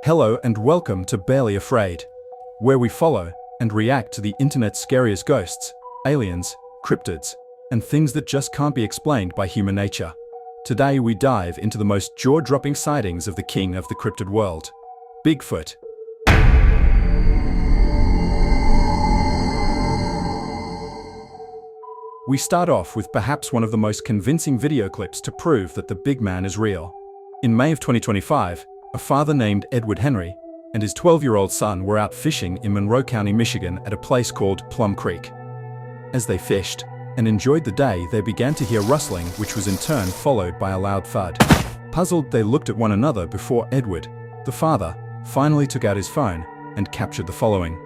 Hello and welcome to Barely Afraid, where we follow and react to the internet's scariest ghosts, aliens, cryptids, and things that just can't be explained by human nature. Today we dive into the most jaw-dropping sightings of the king of the cryptid world, Bigfoot. We start off with perhaps one of the most convincing video clips to prove that the big man is real. In May of 2025, a father named Edward Henry and his 12-year-old son were out fishing in Monroe County, Michigan at a place called Plum Creek. As they fished and enjoyed the day, they began to hear rustling, which was in turn followed by a loud thud. Puzzled, they looked at one another before Edward, the father, finally took out his phone and captured the following.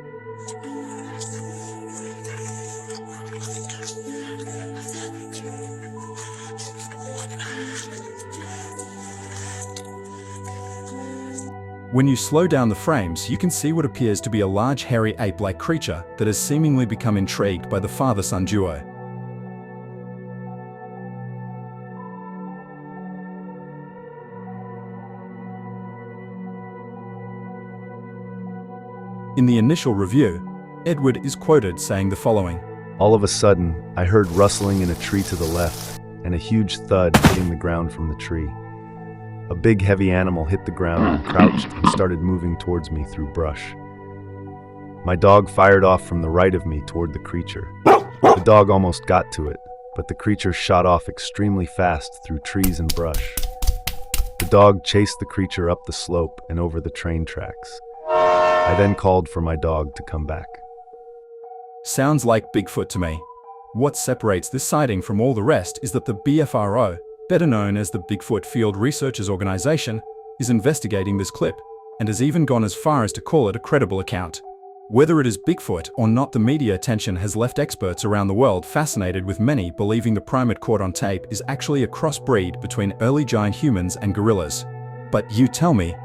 When you slow down the frames, you can see what appears to be a large hairy ape-like creature that has seemingly become intrigued by the father-son duo. In the initial review, Edward is quoted saying the following. All of a sudden, I heard rustling in a tree to the left and a huge thud hitting the ground from the tree. A big heavy animal hit the ground, crouched, and started moving towards me through brush. My dog fired off from the right of me toward the creature. The dog almost got to it, but the creature shot off extremely fast through trees and brush. The dog chased the creature up the slope and over the train tracks. I then called for my dog to come back. Sounds like Bigfoot to me. What separates this sighting from all the rest is that the BFRO, better known as the Bigfoot Field Researchers Organization, is investigating this clip and has even gone as far as to call it a credible account. Whether it is Bigfoot or not, the media attention has left experts around the world fascinated, with many believing the primate caught on tape is actually a crossbreed between early giant humans and gorillas. But you tell me,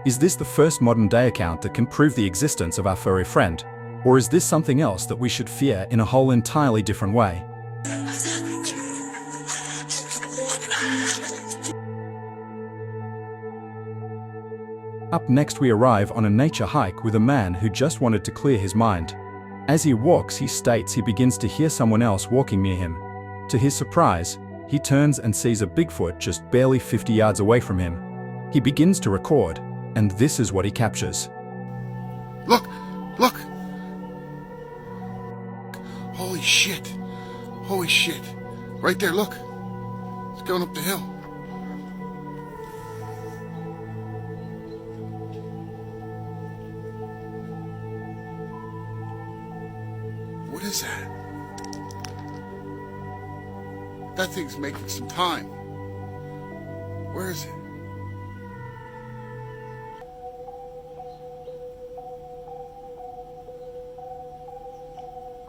is this the first modern-day account that can prove the existence of our furry friend? Or is this something else that we should fear in a whole entirely different way? Up next, we arrive on a nature hike with a man who just wanted to clear his mind. As he walks, he states he begins to hear someone else walking near him. To his surprise, he turns and sees a Bigfoot just barely 50 yards away from him. He begins to record, and this is what he captures. Look! Look! Holy shit! Holy shit! Right there, look! It's going up the hill. What is that? That thing's making some time. Where is it?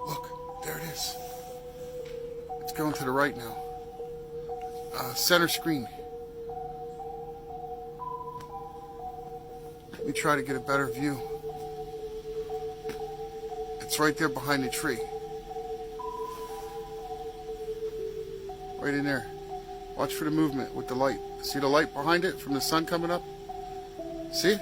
Look, there it is. It's going to the right now. Center screen. Let me try to get a better view. It's right there behind the tree. Right in there. Watch for the movement with the light. See the light behind it from the sun coming up? See?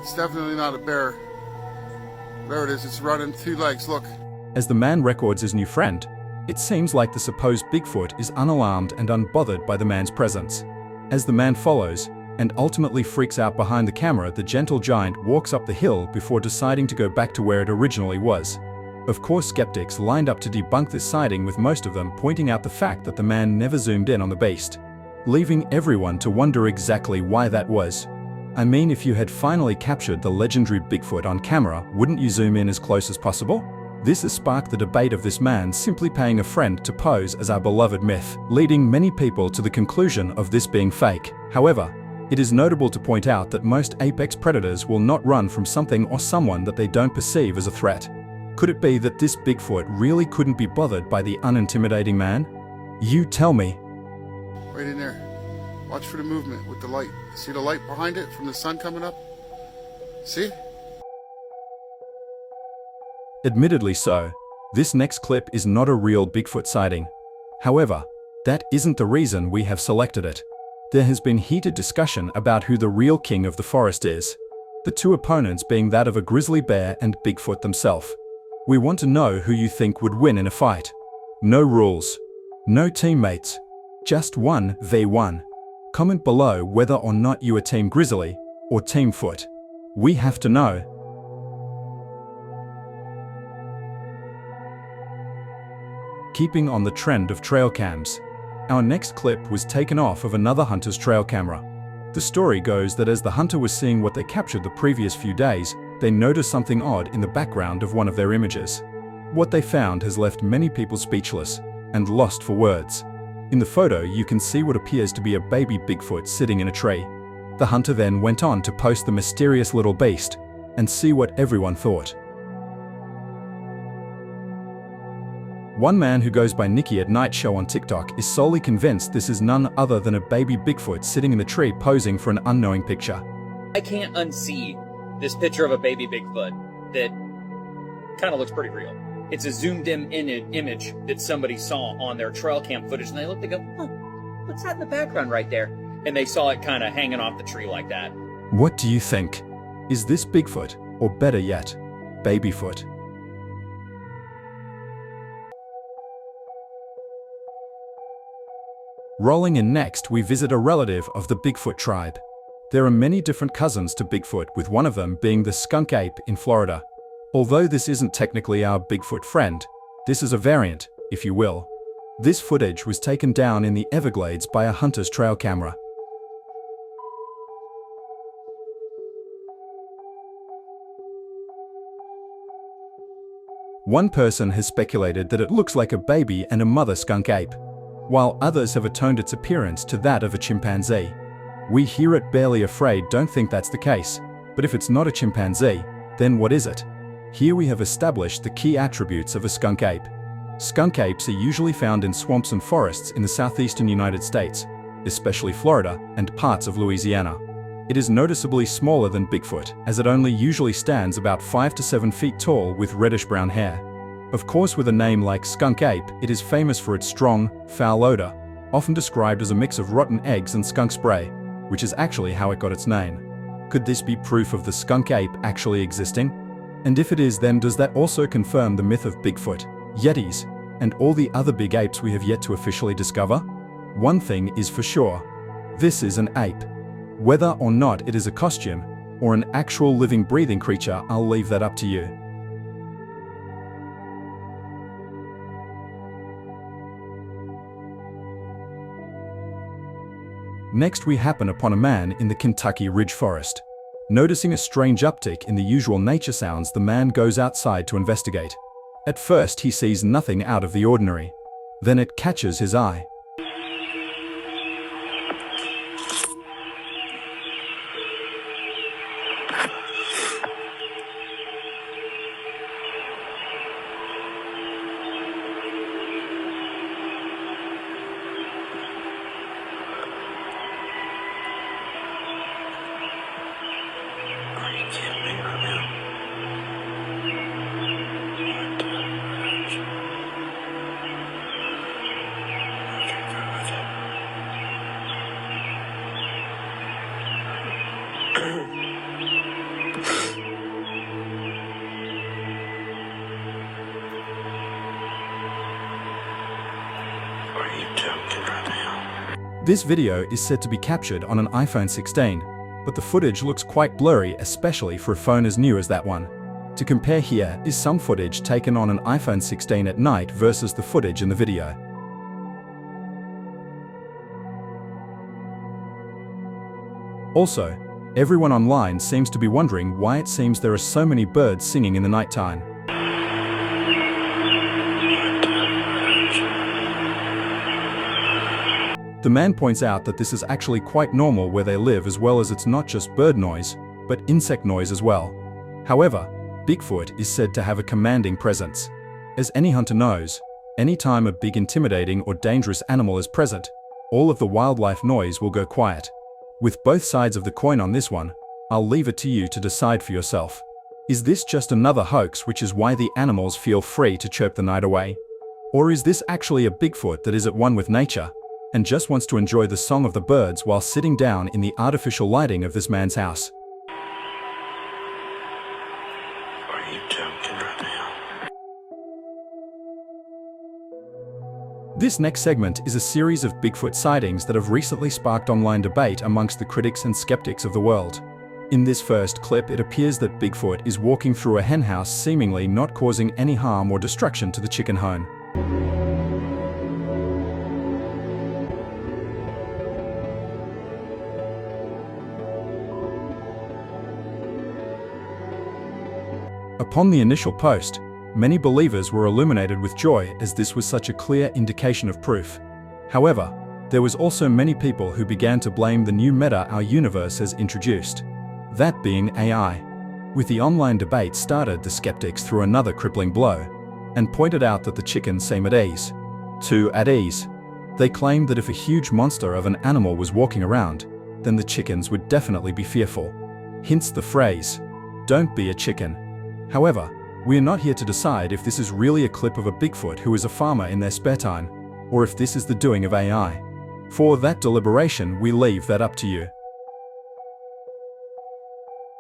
It's definitely not a bear. There it is. It's running two legs. Look. As the man records his new friend, it seems like the supposed Bigfoot is unalarmed and unbothered by the man's presence. As the man follows and ultimately freaks out behind the camera, the gentle giant walks up the hill before deciding to go back to where it originally was. Of course, skeptics lined up to debunk this sighting, with most of them pointing out the fact that the man never zoomed in on the beast, leaving everyone to wonder exactly why that was. I mean, if you had finally captured the legendary Bigfoot on camera, wouldn't you zoom in as close as possible? This has sparked the debate of this man simply paying a friend to pose as our beloved myth, leading many people to the conclusion of this being fake. However, it is notable to point out that most apex predators will not run from something or someone that they don't perceive as a threat. Could it be that this Bigfoot really couldn't be bothered by the unintimidating man? You tell me. Right in there. Watch for the movement with the light. See the light behind it from the sun coming up? See? Admittedly so, this next clip is not a real Bigfoot sighting. However, that isn't the reason we have selected it. There has been heated discussion about who the real king of the forest is, the two opponents being that of a grizzly bear and Bigfoot themselves. We want to know who you think would win in a fight. No rules. No teammates. Just 1v1. Comment below whether or not you are Team Grizzly or Team Foot. We have to know. Keeping on the trend of trail cams, our next clip was taken off of another hunter's trail camera. The story goes that as the hunter was seeing what they captured the previous few days, they noticed something odd in the background of one of their images. What they found has left many people speechless and lost for words. In the photo, you can see what appears to be a baby Bigfoot sitting in a tree. The hunter then went on to post the mysterious little beast and see what everyone thought. One man who goes by Nikki at Night Show on TikTok is solely convinced this is none other than a baby Bigfoot sitting in the tree posing for an unknowing picture. I can't unsee this picture of a baby Bigfoot that kind of looks pretty real. It's a zoomed-in image that somebody saw on their trail cam footage, and they looked and go, huh, what's that in the background right there? And they saw it kind of hanging off the tree like that. What do you think? Is this Bigfoot, or better yet, Babyfoot? Rolling in next, we visit a relative of the Bigfoot tribe. There are many different cousins to Bigfoot, with one of them being the skunk ape in Florida. Although this isn't technically our Bigfoot friend, this is a variant, if you will. This footage was taken down in the Everglades by a hunter's trail camera. One person has speculated that it looks like a baby and a mother skunk ape, while others have atoned its appearance to that of a chimpanzee. We here at Barely Afraid don't think that's the case, but if it's not a chimpanzee, then what is it? Here we have established the key attributes of a skunk ape. Skunk apes are usually found in swamps and forests in the southeastern United States, especially Florida and parts of Louisiana. It is noticeably smaller than Bigfoot, as it only usually stands about 5 to 7 feet tall with reddish-brown hair. Of course, with a name like skunk ape, it is famous for its strong, foul odor, often described as a mix of rotten eggs and skunk spray, which is actually how it got its name. Could this be proof of the skunk ape actually existing? And if it is, then does that also confirm the myth of Bigfoot, Yetis, and all the other big apes we have yet to officially discover? One thing is for sure. This is an ape. Whether or not it is a costume, or an actual living breathing creature, I'll leave that up to you. Next, we happen upon a man in the Kentucky Ridge Forest. Noticing a strange uptick in the usual nature sounds, the man goes outside to investigate. At first, he sees nothing out of the ordinary. Then it catches his eye. This video is said to be captured on an iPhone 16, but the footage looks quite blurry, especially for a phone as new as that one. To compare, here is some footage taken on an iPhone 16 at night versus the footage in the video. Also, everyone online seems to be wondering why it seems there are so many birds singing in the nighttime. The man points out that this is actually quite normal where they live, as well as it's not just bird noise, but insect noise as well. However, Bigfoot is said to have a commanding presence. As any hunter knows, anytime a big, intimidating or dangerous animal is present, all of the wildlife noise will go quiet. With both sides of the coin on this one, I'll leave it to you to decide for yourself. Is this just another hoax, which is why the animals feel free to chirp the night away? Or is this actually a Bigfoot that is at one with nature and just wants to enjoy the song of the birds while sitting down in the artificial lighting of this man's house? Are you joking right now? This next segment is a series of Bigfoot sightings that have recently sparked online debate amongst the critics and skeptics of the world. In this first clip, it appears that Bigfoot is walking through a henhouse, seemingly not causing any harm or destruction to the chicken home. Upon the initial post, many believers were illuminated with joy as this was such a clear indication of proof. However, there was also many people who began to blame the new meta our universe has introduced, that being AI. With the online debate started, the skeptics threw another crippling blow and pointed out that the chickens seem at ease. Too at ease. They claimed that if a huge monster of an animal was walking around, then the chickens would definitely be fearful. Hence the phrase, "Don't be a chicken." However, we are not here to decide if this is really a clip of a Bigfoot who is a farmer in their spare time, or if this is the doing of AI. For that deliberation, we leave that up to you.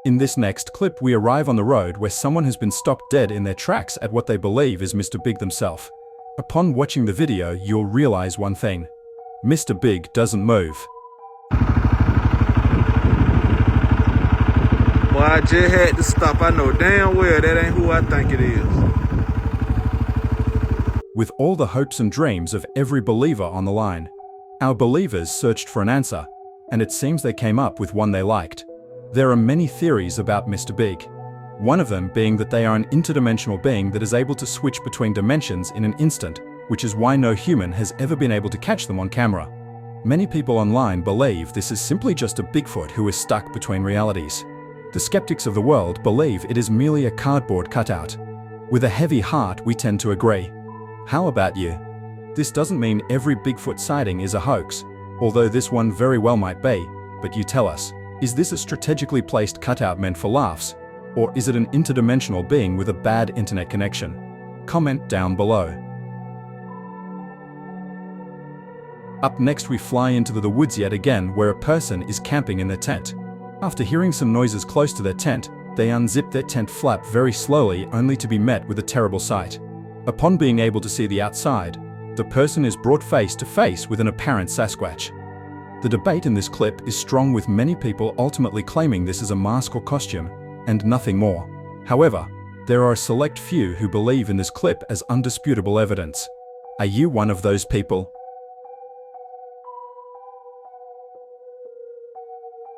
In this next clip, we arrive on the road where someone has been stopped dead in their tracks at what they believe is Mr. Big themselves. Upon watching the video, you'll realize one thing. Mr. Big doesn't move. Boy, I just had to stop. I know damn well that ain't who I think it is. With all the hopes and dreams of every believer on the line, our believers searched for an answer, and it seems they came up with one they liked. There are many theories about Mr. Big. One of them being that they are an interdimensional being that is able to switch between dimensions in an instant, which is why no human has ever been able to catch them on camera. Many people online believe this is simply just a Bigfoot who is stuck between realities. The skeptics of the world believe it is merely a cardboard cutout. With a heavy heart, we tend to agree. How about you? This doesn't mean every Bigfoot sighting is a hoax, although this one very well might be, but you tell us. Is this a strategically placed cutout meant for laughs? Or is it an interdimensional being with a bad internet connection? Comment down below. Up next, we fly into the woods yet again, where a person is camping in their tent. After hearing some noises close to their tent, they unzip their tent flap very slowly, only to be met with a terrible sight. Upon being able to see the outside, the person is brought face to face with an apparent Sasquatch. The debate in this clip is strong, with many people ultimately claiming this is a mask or costume, and nothing more. However, there are a select few who believe in this clip as undisputable evidence. Are you one of those people?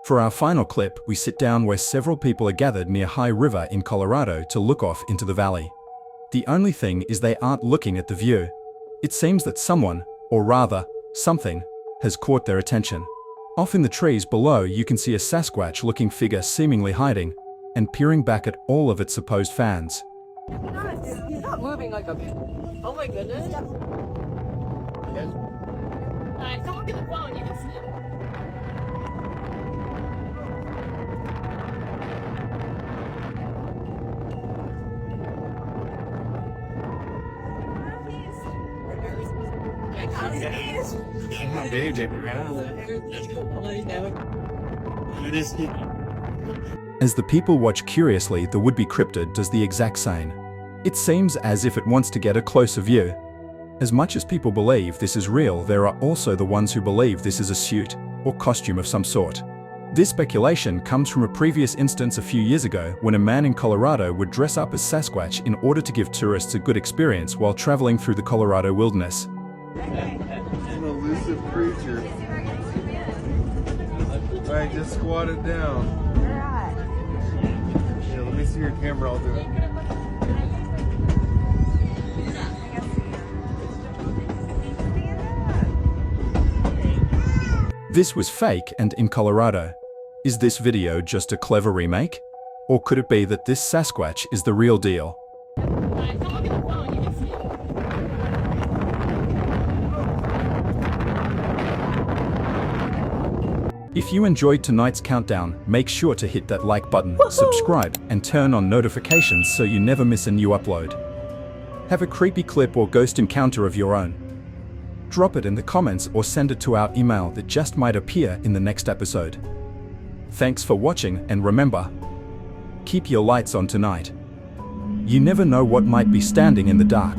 For our final clip, we sit down where several people are gathered near High River in Colorado to look off into the valley. The only thing is they aren't looking at the view. It seems that someone, or rather, something, has caught their attention. Off in the trees below, you can see a Sasquatch-looking figure seemingly hiding and peering back at all of its supposed fans. He's not moving like a... Oh my goodness. Don't look at the phone, you can see him. As the people watch curiously, the would-be cryptid does the exact same. It seems as if it wants to get a closer view. As much as people believe this is real, there are also the ones who believe this is a suit or costume of some sort. This speculation comes from a previous instance a few years ago when a man in Colorado would dress up as Sasquatch in order to give tourists a good experience while traveling through the Colorado wilderness. An elusive creature. Alright, just squat it down. Yeah, let me see your camera, I'll do it. This was fake and in Colorado. Is this video just a clever remake? Or could it be that this Sasquatch is the real deal? If you enjoyed tonight's countdown, make sure to hit that like button, subscribe, and turn on notifications so you never miss a new upload. Have a creepy clip or ghost encounter of your own? Drop it in the comments or send it to our email that just might appear in the next episode. Thanks for watching, and remember, keep your lights on tonight. You never know what might be standing in the dark.